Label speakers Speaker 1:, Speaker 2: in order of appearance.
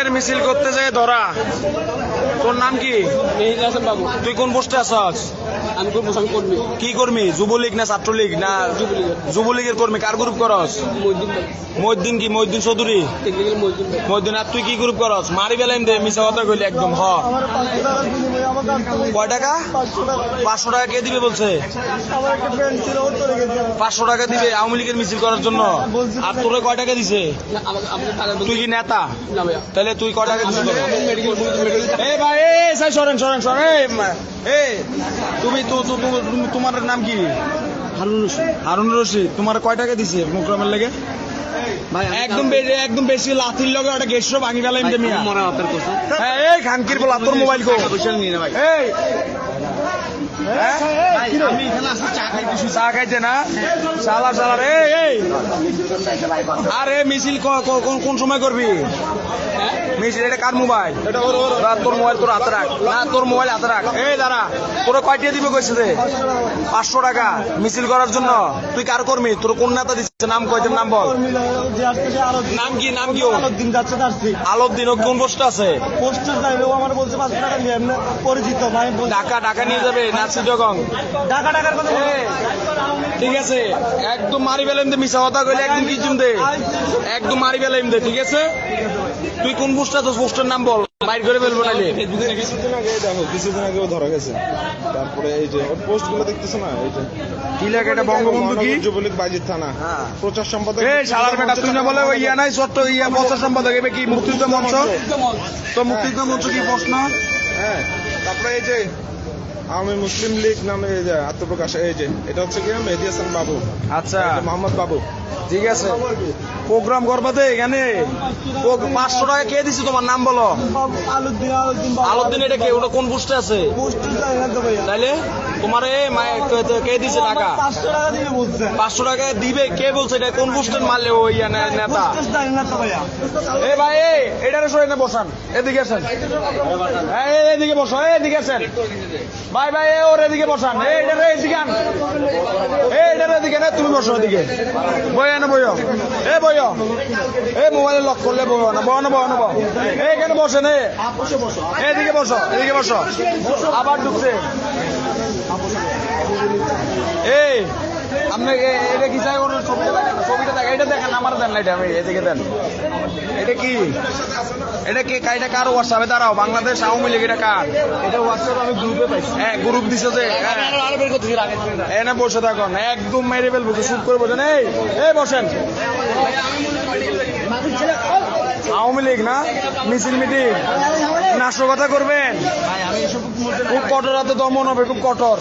Speaker 1: লীগের মিছিল করতে যায় ধরা। তোর নাম কি?
Speaker 2: বাবু।
Speaker 1: তুই কোন পোস্টে আছস?
Speaker 2: আমি করবো, আমি কর্মী।
Speaker 1: কি কর্মী? যুবলীগ না ছাত্রলীগ না?
Speaker 2: যুবলীগের।
Speaker 1: যুবলীগের কর্মী। কার গ্রুপ করস?
Speaker 2: মহিউদ্দিন ভাই।
Speaker 1: মহিউদ্দিন কি? মহিউদ্দিন চৌধুরী?
Speaker 2: টেকনিক্যাল মহিউদ্দিন ভাই।
Speaker 1: মহিউদ্দিন। আর তুই কি গ্রুপ করস? মারি বেলাইম দে, মিছা কথা কইলি একদম। হ, কয় টাকা? 500 টাকা কে দিবে বলছে? 500 টাকা দিবে আওয়ামী লীগের মিছিল করার জন্য। আর তোরে কয় টাকা দিছে?
Speaker 2: না, আমাকে টাকা
Speaker 1: তুই কি নেতা?
Speaker 2: না ভাইয়া।
Speaker 1: তাহলে তুই কয় টাকা দিছিস?
Speaker 2: মেডিকেল
Speaker 1: এই ভাই, এই সাই সরেন সরেন সরেন। এই তুমি তোমার নাম কি?
Speaker 2: হারুন রশিদ।
Speaker 1: হারুন রশিদ। তোমার কয় টাকা দিছে মোকরমের লেগে?
Speaker 2: ভাই
Speaker 1: একদম বেশি লাথির লগে একটা গেছো ভাঙি ফেলাইম দে মিয়া।
Speaker 2: মরা আপনার কথা।
Speaker 1: হ্যাঁ, এই খানকির বলা তোর মোবাইল কো?
Speaker 2: পয়সা নিয়ে না ভাই।
Speaker 1: এই
Speaker 2: আমি এখানে আসি চা খাইতেছি।
Speaker 1: চা খাইছে না? শালা শালা রে। এই আরে মিছিল কোন সময় করবি মিছিল? এটা কার মোবাইল? তোর মোবাইল তোর হাতে রাখ। না, তোর মোবাইল হাতে রাখ। এই দাঁড়া, তোর কয়টিয়া দিবে কইছে রে? 500 টাকা মিছিল করার জন্য। তুই কার কর্মী? তোর কোন নেতা দিচ্ছে? নাম কয়জন? নাম বল। নাম কি? নাম কি?
Speaker 3: দিন যাচ্ছে
Speaker 1: আলোদ্দিন। ও কোন পোস্ট আছে?
Speaker 3: পোস্টার চাইলেও আমার বলছে 500 টাকা নিয়ে এমনি পরিচিত ভাই।
Speaker 1: টাকা নিয়ে যাবে না চিটগং?
Speaker 3: টাকার কথা
Speaker 1: ঠিক আছে, একদম মারি ফেলেন দে। মিশা কথা কইলে একদম কি দে, একদম মারি ফেলেন দে। ঠিক আছে, তুই কোন পোস্টটা? তো পোস্টের নাম বল, বাইর করে ফেলবো নাইলে।
Speaker 4: কিছুদিন আগেও ধরা গেছে। তারপরে এই যে ওর পোস্ট গুলো দেখতেছো না? এই যে
Speaker 1: কি লাগে এটা? বঙ্গবন্ধু কি?
Speaker 4: যুবলীগ বাজিত থানা প্রচার সম্পাদক।
Speaker 1: এই শালার বেটা, তুই না বলে ওই ইয়া নাই ছোট্ট ইয়া প্রচার সম্পাদক? এবার কি মুক্তিযুদ্ধ মঞ্চ? তো মুক্তিযুদ্ধ মঞ্চ কি প্রশ্ন?
Speaker 4: হ্যাঁ, তারপরে এই যে আওয়ামী মুসলিম লীগ নামে এই যে আত্মপ্রকাশ, এই যে এটা হচ্ছে কি মেহেদী হাসান বাবু।
Speaker 1: আচ্ছা,
Speaker 4: মোহাম্মদ বাবু।
Speaker 1: ঠিক আছে, প্রোগ্রাম করবা দে এখানে। 500 টাকা কে দিছে? তোমার নাম বলো। আলোদ্দিন। এটা কে? ওটা কোন পোস্টে আছে? তাইলে তোমার কে দিছে টাকা?
Speaker 3: 500 টাকা দিবে বলছে।
Speaker 1: 500 টাকা দিবে কে বলছে? এটা কোন পোস্টের মারলে ওই নেতা? এ ভাই, এটারে সরে না বসান, এদিকে আসেন। এদিকে বসো, এদিকে আসেন ভাই। ওর এদিকে বসান। এটারে এদিকে আন। এটারে এদিকে না, তুমি বসো এদিকে। বইয়া না বইও। বইও। মোবাইলে লক করলে বইও না। বহ। এখানে বসেন। এদিকে বসো, এদিকে বসো। আবার ঢুকছে। এই আপনি এটা কি চাই? ছবিটা দেখেন, এটা দেখেন, আমার দেন না, এটা আমি এদিকে দেন। এটা কি? এটা কি? এটা কার হোয়াটসঅ্যাপে? দাঁড়াও, বাংলাদেশ আওয়ামী লীগ। এটা কার?
Speaker 3: এটা হোয়াটসঅ্যাপ আমি গ্রুপে পাইছি।
Speaker 1: হ্যাঁ, গ্রুপ দিছে যে। এনে বসে থাকুন, একদম মেরে ফেলবো। শুট করে বসেন। এই বসেন। আওয়ামী লীগ না মিছিল মিটিং নাশকতা করবেন? খুব কঠোর হাতে দমন হবে, খুব কঠোর।